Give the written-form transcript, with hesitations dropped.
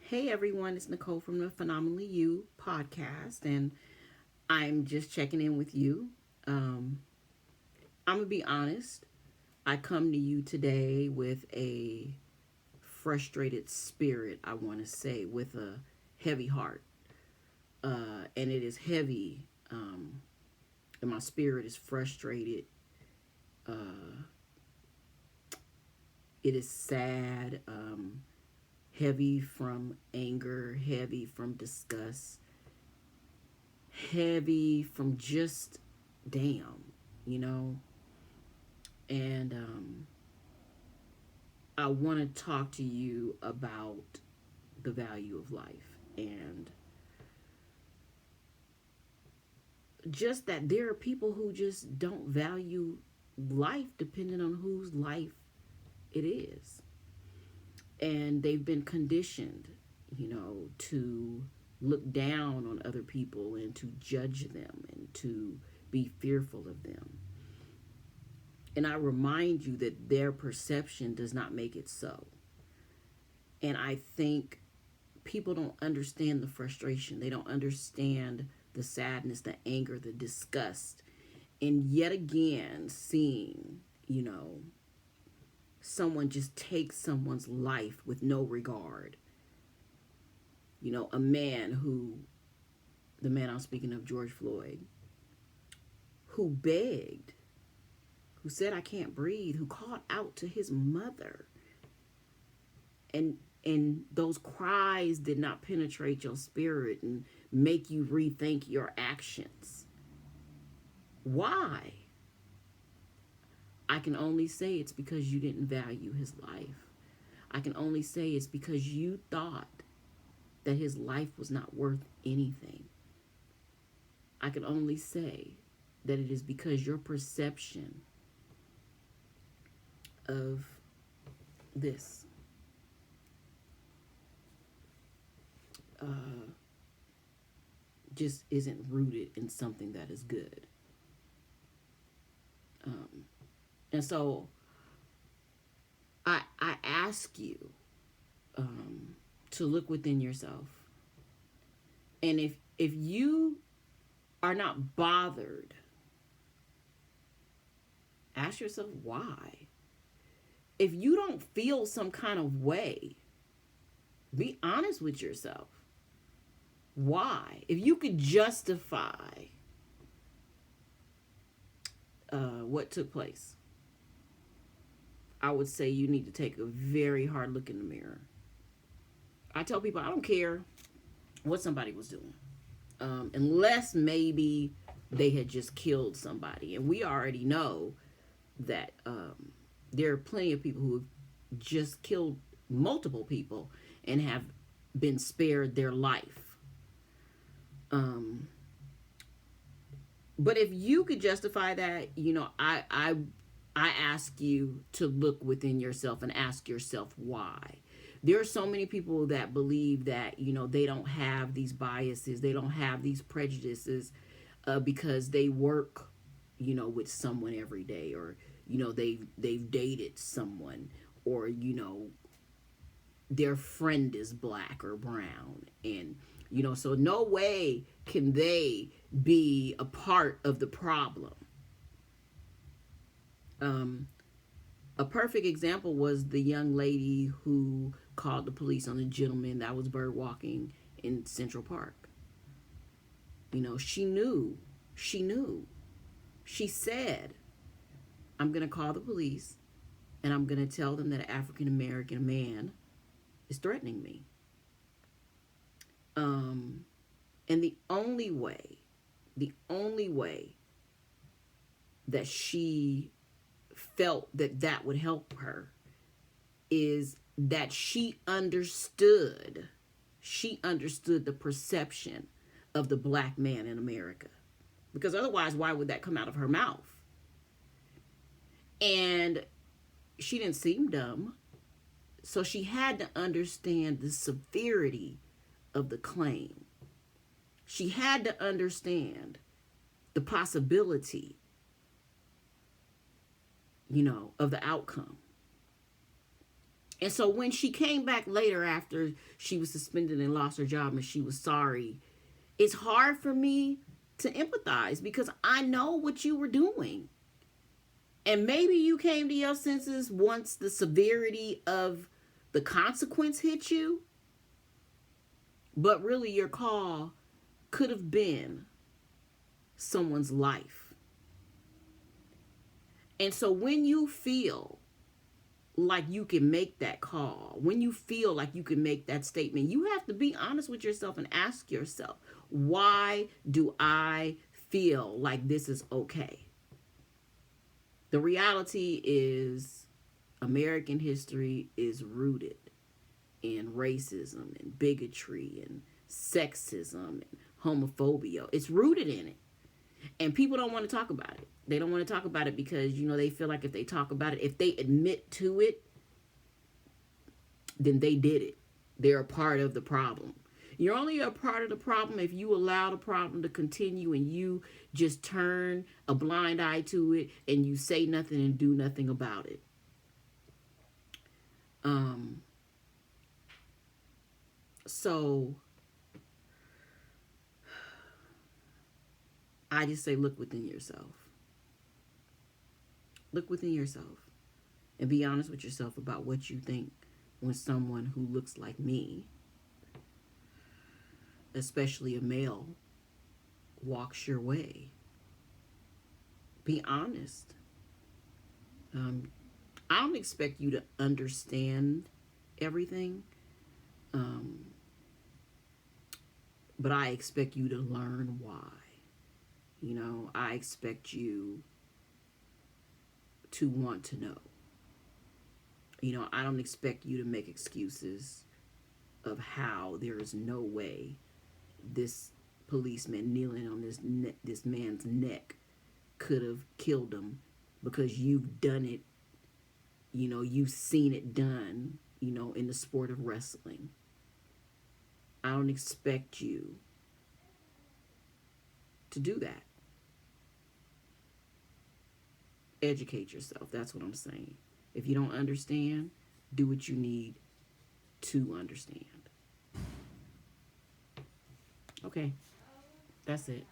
Hey everyone, it's Nicole from the Phenomenally You podcast, and I'm just checking in with you. Um, I'm gonna be honest. I come to you today with a frustrated spirit. I want to say with a heavy heart, and it is heavy, and my spirit is frustrated. Uh, it is sad, heavy from anger, heavy from disgust, heavy from just damn, you know. And I want to talk to you about the value of life and just that there are people who just don't value life depending on whose life it is. And they've been conditioned, to look down on other people and to judge them and to be fearful of them. And I remind you that their perception does not make it so. And I think people don't understand the frustration. They don't understand the sadness, the anger, the disgust. And yet again, seeing, someone just take someone's life with no regard. A man who, the man I'm speaking of, George Floyd, who begged, who said, I can't breathe, who called out to his mother. And those cries did not penetrate your spirit and make you rethink your actions. Why? I can only say it's because you didn't value his life. I can only say it's because you thought that his life was not worth anything. I can only say that it is because your perception of this just isn't rooted in something that is good. And so I ask you to look within yourself. And if you are not bothered, ask yourself why. If you don't feel some kind of way, be honest with yourself. Why? If you could justify what took place, I would say you need to take a very hard look in the mirror. I tell people I don't care what somebody was doing, unless maybe they had just killed somebody. And we already know that there are plenty of people who have just killed multiple people and have been spared their life. But if you could justify that, I ask you to look within yourself and ask yourself why. There are so many people that believe that, they don't have these biases, they don't have these prejudices because they work, with someone every day, or, they've dated someone, or, their friend is black or brown. And, so no way can they be a part of the problem. A perfect example was the young lady who called the police on the gentleman that was bird walking in Central Park. She knew. She knew. She said, I'm going to call the police and I'm going to tell them that an African American man is threatening me. And the only way that she felt that that would help her is that she understood the perception of the black man in America. Because otherwise, why would that come out of her mouth? And she didn't seem dumb. So she had to understand the severity of the claim. She had to understand the possibility, of the outcome. And so when she came back later after she was suspended and lost her job and she was sorry, it's hard for me to empathize because I know what you were doing. And maybe you came to your senses once the severity of the consequence hit you, but really your call could have been someone's life. And so when you feel like you can make that call, when you feel like you can make that statement, you have to be honest with yourself and ask yourself, why do I feel like this is okay? The reality is American history is rooted in racism and bigotry and sexism and homophobia. It's rooted in it. And people don't want to talk about it. They don't want to talk about it because, they feel like if they talk about it, if they admit to it, then they did it. They're a part of the problem. You're only a part of the problem if you allow the problem to continue and you just turn a blind eye to it and you say nothing and do nothing about it. So I just say, look within yourself. Look within yourself and be honest with yourself about what you think when someone who looks like me, especially a male, walks your way. Be honest. I don't expect you to understand everything, but I expect you to learn why. I expect you to want to know. I don't expect you to make excuses of how there is no way this policeman kneeling on this man's neck could have killed him because you've done it. You've seen it done, in the sport of wrestling. I don't expect you to do that. Educate yourself. That's what I'm saying. If you don't understand, do what you need to understand. Okay, that's it.